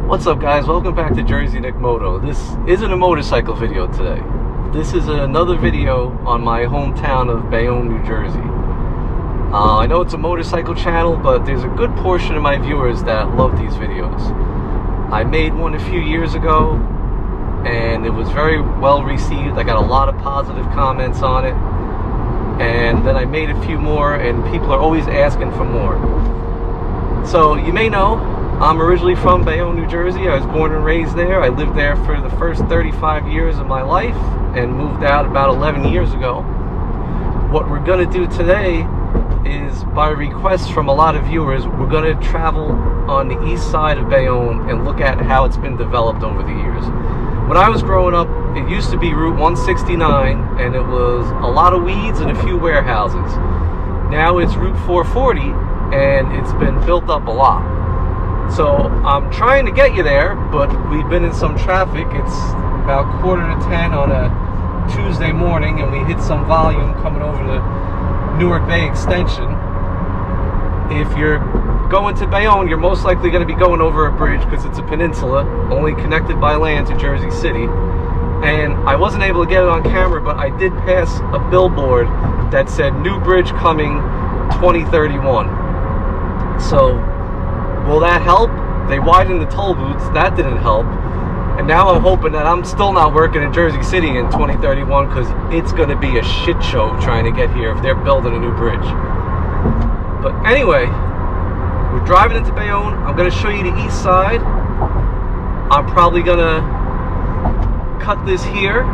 What's up, guys? Welcome back to Jersey Nick Moto. This isn't a motorcycle video today. This is another video on my hometown of Bayonne, New Jersey. I know it's a motorcycle channel, but there's a good portion of my viewers that love these videos. I made one a few years ago, and it was very well received. I got a lot of positive comments on it. And then I made a few more, and people are always asking for more. So you may know, I'm originally from Bayonne, New Jersey. I was born and raised there. I lived there for the first 35 years of my life and moved out about 11 years ago. What we're going to do today is, by request from a lot of viewers, we're going to travel on the east side of Bayonne and look at how it's been developed over the years. When I was growing up, it used to be Route 169, and it was a lot of weeds and a few warehouses. Now it's Route 440, and it's been built up a lot. So I'm trying to get you there, but we've been in some traffic. It's about 9:45 on a Tuesday morning, and we hit some volume coming over the Newark Bay extension. If you're going to Bayonne, you're most likely going to be going over a bridge because it's a peninsula, only connected by land to Jersey City. And I wasn't able to get it on camera, but I did pass a billboard that said "New Bridge coming 2031. So will that help? They widened the toll booths. That didn't help. And now I'm hoping that I'm still not working in Jersey City in 2031, because it's going to be a shit show trying to get here if they're building a new bridge. But anyway, we're driving into Bayonne. I'm going to show you the east side. I'm probably going to cut this here,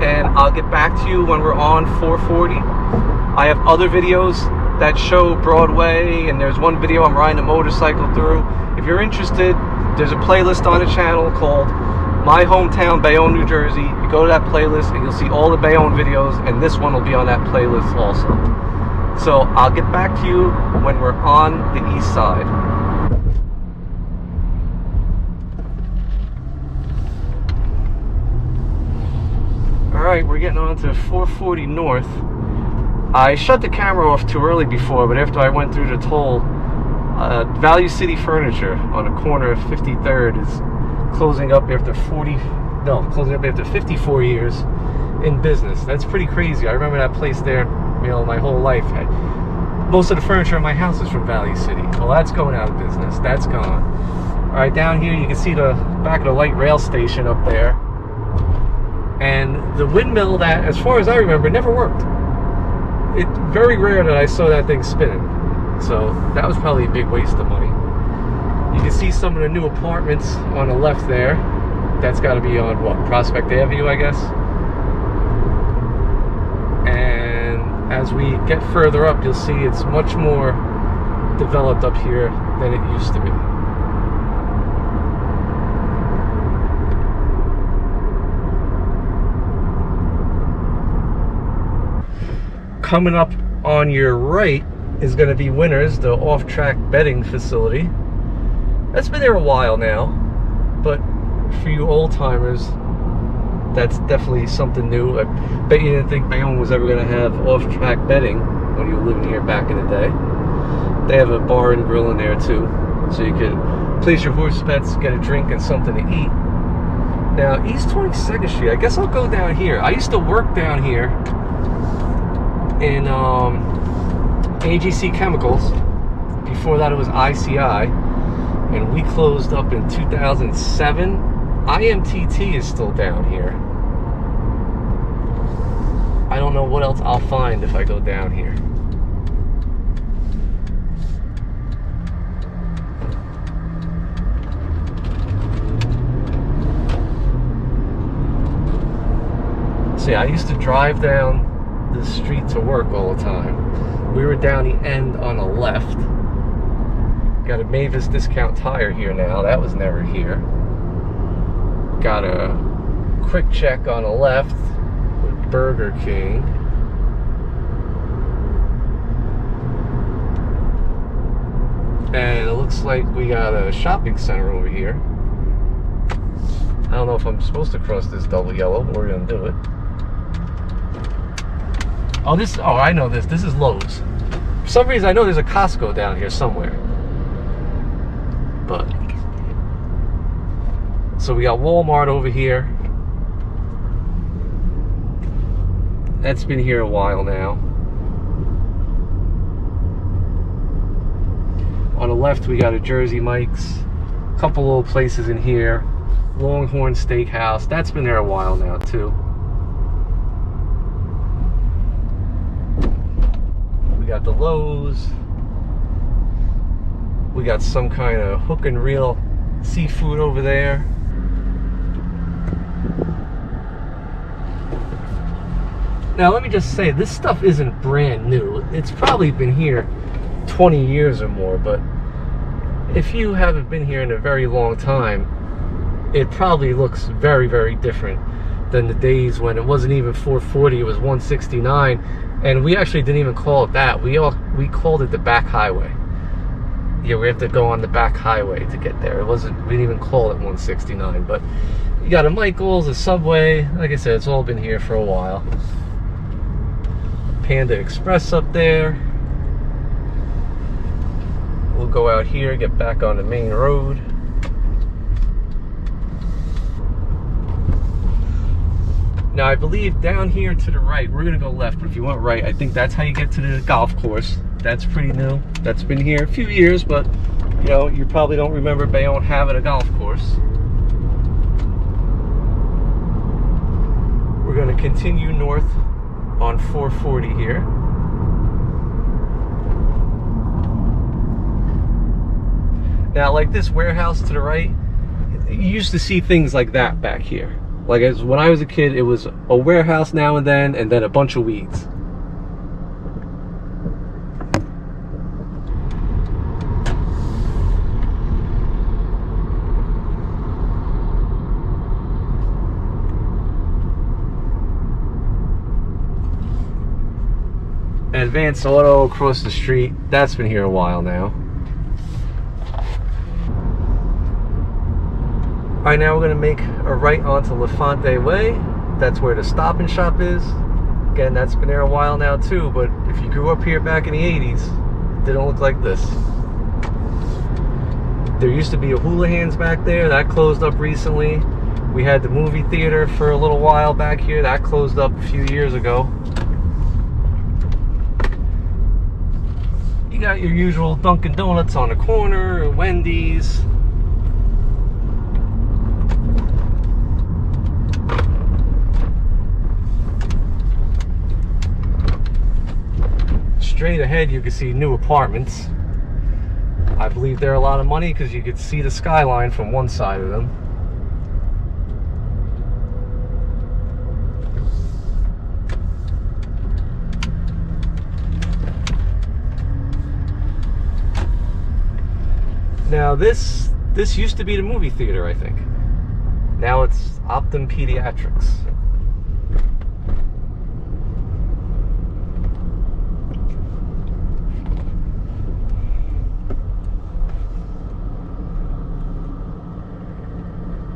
and I'll get back to you when we're on 440. I have other videos that show Broadway, and there's one video I'm riding a motorcycle through. If you're interested, there's a playlist on the channel called My Hometown, Bayonne, New Jersey. You go to that playlist and you'll see all the Bayonne videos, and this one will be on that playlist also. So I'll get back to you when we're on the east side. Alright, we're getting on to 440 North. I shut the camera off too early before, but after I went through the toll, Value City Furniture on the corner of 53rd is closing up after 54 years in business. That's pretty crazy. I remember that place there, my whole life. Most of the furniture in my house is from Value City. Well, that's going out of business. That's gone. All right, down here you can see the back of the light rail station up there. And the windmill that, as far as I remember, never worked. It's very rare that I saw that thing spinning. So that was probably a big waste of money. You can see some of the new apartments on the left there. That's got to be on, what, Prospect Avenue, I guess. And as we get further up, you'll see it's much more developed up here than it used to be. Coming up on your right is going to be Winners, the off-track betting facility. That's been there a while now, but for you old-timers, that's definitely something new. I bet you didn't think Bayonne was ever going to have off-track betting when you were living here back in the day. They have a bar and grill in there too, so you could place your horse bets, get a drink and something to eat. Now, East 22nd Street, I guess I'll go down here. I used to work down here in AGC Chemicals. Before that it was ICI, and we closed up in 2007. IMTT is still down here. I don't know what else I'll find if I go down here. See, I used to drive down the street to work all the time. We were down the end on the left. Got a Mavis Discount Tire here now. That was never here. Got a Quick Check on the left with Burger King. And it looks like we got a shopping center over here. I don't know if I'm supposed to cross this double yellow, but we're gonna do it. Oh, I know this. This is Lowe's. For some reason, I know there's a Costco down here somewhere. But So we got Walmart over here. That's been here a while now. On the left, we got a Jersey Mike's. A couple little places in here. Longhorn Steakhouse. That's been there a while now, too. We got the Lowe's. We got some kind of hook and reel seafood over there. Now let me just say, this stuff isn't brand new. It's probably been here 20 years or more, but if you haven't been here in a very long time, it probably looks very, very different than the days when it wasn't even 440, it was 169, and we actually didn't even call it that. We called it the back highway. Yeah, we have to go on the back highway to get there. We didn't even call it 169, but you got a Michael's, a Subway. Like I said, it's all been here for a while. Panda Express up there. We'll go out here, get back on the main road. Now I believe down here to the right, we're gonna go left, but if you went right, I think that's how you get to the golf course. That's pretty new. That's been here a few years, but you know, you probably don't remember Bayonne having a golf course. We're gonna continue north on 440 here. Now, like this warehouse to the right, you used to see things like that back here. Like when I was a kid, it was a warehouse now and then a bunch of weeds. Advanced Auto across the street, that's been here a while now. Alright, now we're going to make a right onto Lefante Way. That's where the Stop and Shop is. Again, that's been there a while now too, but if you grew up here back in the 80s, it didn't look like this. There used to be a Houlihan's back there, that closed up recently. We had the movie theater for a little while back here, that closed up a few years ago. You got your usual Dunkin' Donuts on the corner, Wendy's. Straight ahead you can see new apartments. I believe they're a lot of money because you could see the skyline from one side of them. Now this used to be the movie theater, I think. Now it's Optum Pediatrics.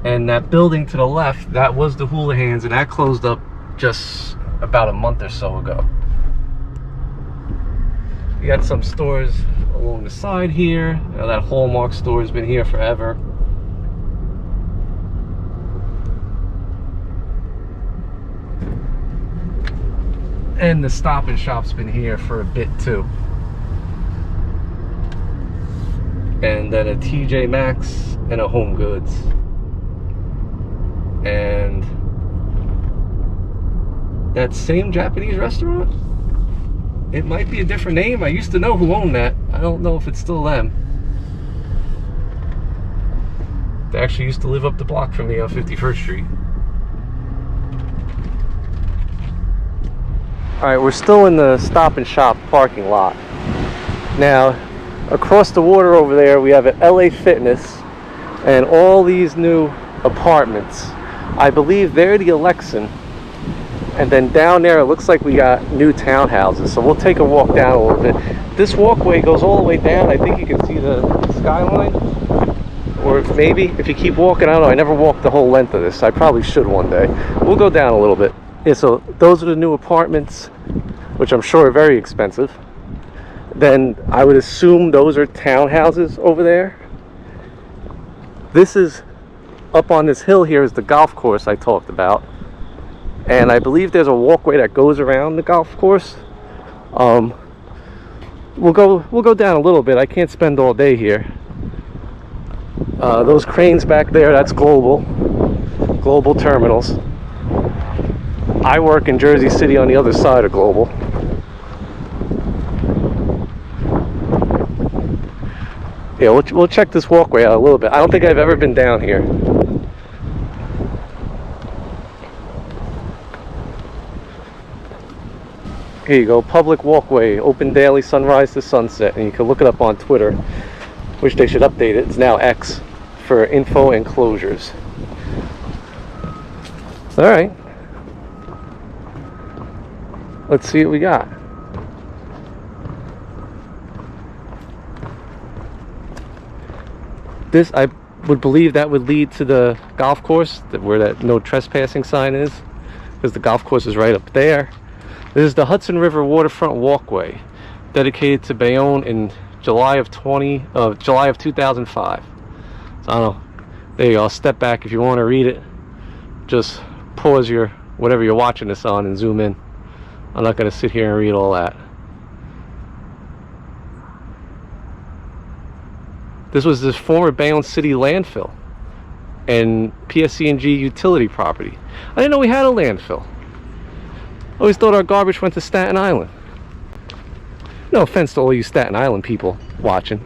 And that building to the left, that was the Houlihan's, and that closed up just about a month or so ago. We got some stores along the side here. Now that Hallmark store has been here forever. And the Stop and Shop's been here for a bit too. And then a TJ Maxx and a Home Goods. And that same Japanese restaurant, it might be a different name. I used to know who owned that. I don't know if it's still them. They actually used to live up the block from me on 51st Street. Alright, we're still in the Stop and Shop parking lot. Now, across the water over there, we have an LA Fitness and all these new apartments. I believe they're the Alexan. And then down there, it looks like we got new townhouses. So we'll take a walk down a little bit. This walkway goes all the way down. I think you can see the skyline. Or maybe if you keep walking, I don't know. I never walked the whole length of this. I probably should one day. We'll go down a little bit. Yeah, so those are the new apartments, which I'm sure are very expensive. Then I would assume those are townhouses over there. This is up on this hill here is the golf course I talked about, and I believe there's a walkway that goes around the golf course. We'll go down a little bit. I can't spend all day here. Those cranes back there, that's Global Terminals. I work in Jersey City on the other side of Global. Yeah, we'll check this walkway out a little bit. I don't think I've ever been down here. Here you go, public walkway, open daily sunrise to sunset, and you can look it up on Twitter, which they should update it. It's now X for info and closures. All right, let's see what we got. This, I would believe that would lead to the golf course, where that no trespassing sign is, because the golf course is right up there. This is the Hudson River Waterfront Walkway, dedicated to Bayonne in July of 2005. So I don't know. There you go. I'll step back if you want to read it. Just pause your whatever you're watching this on and zoom in. I'm not going to sit here and read all that. This was this former Bayonne City landfill and PSC&G utility property. I didn't know we had a landfill. I always thought our garbage went to Staten Island. No offense to all you Staten Island people watching.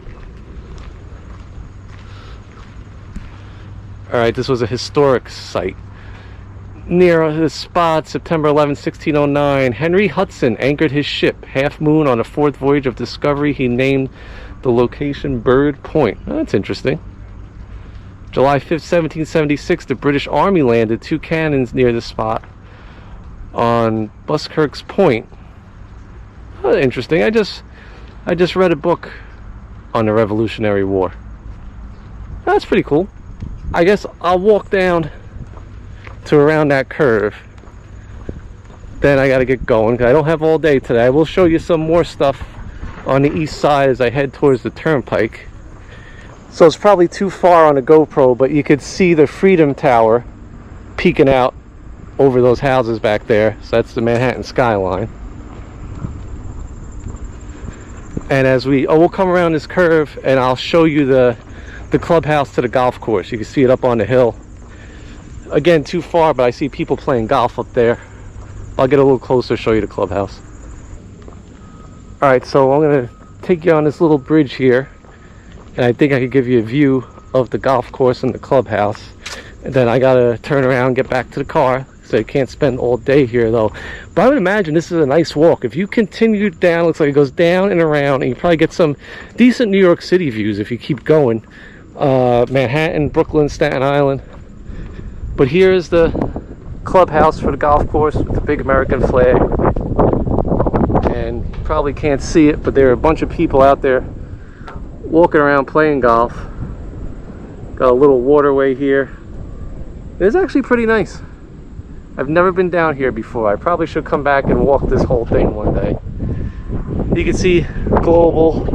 Alright, this was a historic site. Near this spot, September 11, 1609, Henry Hudson anchored his ship, Half Moon, on a fourth voyage of discovery. He named the location Bird Point. Oh, that's interesting. July 5th, 1776, the British Army landed 2 cannons near the spot on Buskirk's Point. Oh, interesting. I just read a book on the Revolutionary War. That's pretty cool. I guess I'll walk down to around that curve. Then I gotta get going, because I don't have all day today. I will show you some more stuff on the east side as I head towards the turnpike. So it's probably too far on the GoPro, but you could see the Freedom Tower peeking out over those houses back there. So that's the Manhattan skyline. And as we'll come around this curve and I'll show you the clubhouse to the golf course. You can see it up on the hill. Again, too far, but I see people playing golf up there. I'll get a little closer, show you the clubhouse. Alright, so I'm going to take you on this little bridge here, and I think I could give you a view of the golf course and the clubhouse. And then I got to turn around and get back to the car, so you can't spend all day here though. But I would imagine this is a nice walk. If you continue down, looks like it goes down and around, and you probably get some decent New York City views if you keep going. Manhattan, Brooklyn, Staten Island. But here's the clubhouse for the golf course with the big American flag. And you probably can't see it, but there are a bunch of people out there walking around playing golf. Got a little waterway here. It's actually pretty nice. I've never been down here before. I probably should come back and walk this whole thing one day. You can see Global,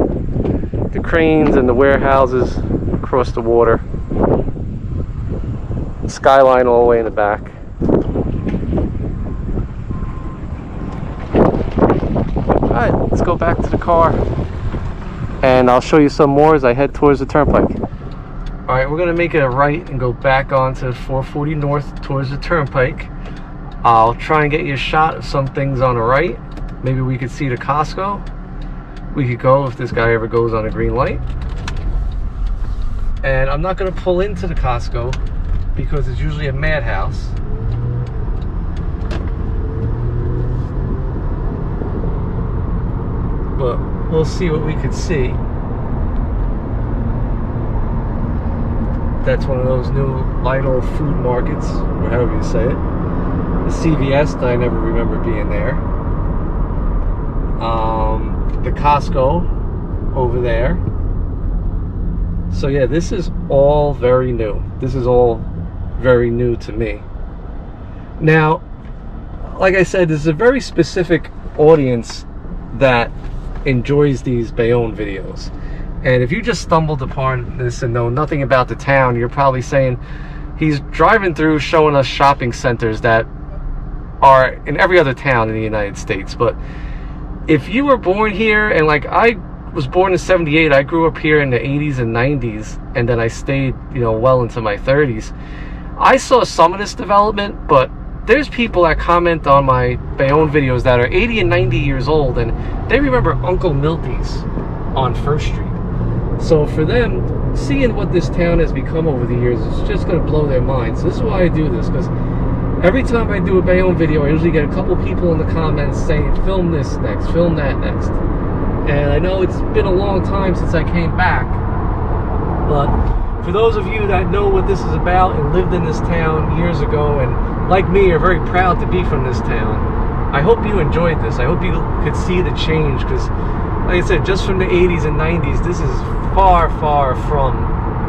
the cranes and the warehouses across the water. Skyline all the way in the back. Alright, let's go back to the car and I'll show you some more as I head towards the turnpike. Alright, we're going to make it a right and go back onto 440 North towards the turnpike. I'll try and get you a shot of some things on the right. Maybe we could see the Costco. We could go if this guy ever goes on a green light. And I'm not going to pull into the Costco because it's usually a madhouse. But we'll see what we could see. That's one of those new Lidl food markets, or however you say it. The CVS, I never remember being there. The Costco over there. So yeah, this is all very new. This is all very new to me. Now, like I said, this is a very specific audience that enjoys these Bayonne videos. And if you just stumbled upon this and know nothing about the town, you're probably saying, he's driving through showing us shopping centers that are in every other town in the United States. But if you were born here, and like I was born in 78, I grew up here in the 80s and 90s, and then I stayed, you know, well into my 30s. I saw some of this development, but there's people that comment on my Bayonne videos that are 80 and 90 years old, and they remember Uncle Milty's on First Street. So for them, seeing what this town has become over the years is just going to blow their minds. So this is why I do this, because every time I do a Bayonne video, I usually get a couple people in the comments saying, film this next, film that next. And I know it's been a long time since I came back, but for those of you that know what this is about and lived in this town years ago, and like me are very proud to be from this town, I hope you enjoyed this. I hope you could see the change, because like I said, just from the 80s and 90s, this is far, far from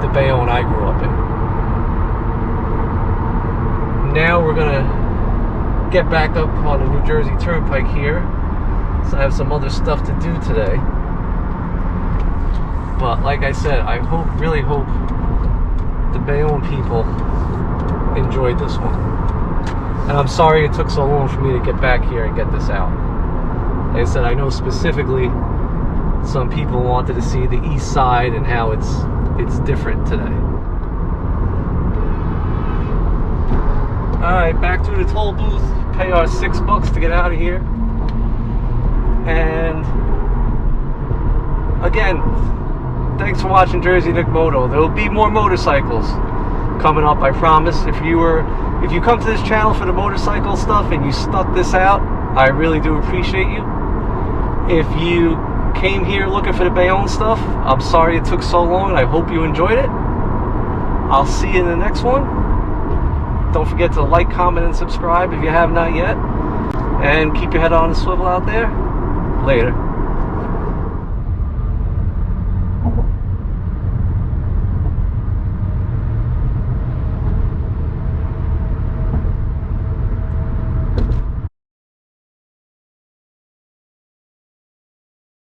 the Bayonne I grew up in. Now we're gonna get back up on the New Jersey Turnpike here. So I have some other stuff to do today. But like I said, I really hope the Bayonne people enjoyed this one. And I'm sorry it took so long for me to get back here and get this out. Like I said, I know specifically some people wanted to see the east side and how it's different today. Alright, back to the toll booth. Pay our $6 to get out of here. And again, thanks for watching Jersey Nick Moto. There will be more motorcycles coming up, I promise. If you come to this channel for the motorcycle stuff and you stuck this out, I really do appreciate you. If you came here looking for the Bayonne stuff, I'm sorry it took so long. I hope you enjoyed it. I'll see you in the next one. Don't forget to like, comment, and subscribe if you have not yet. And keep your head on a swivel out there. Later.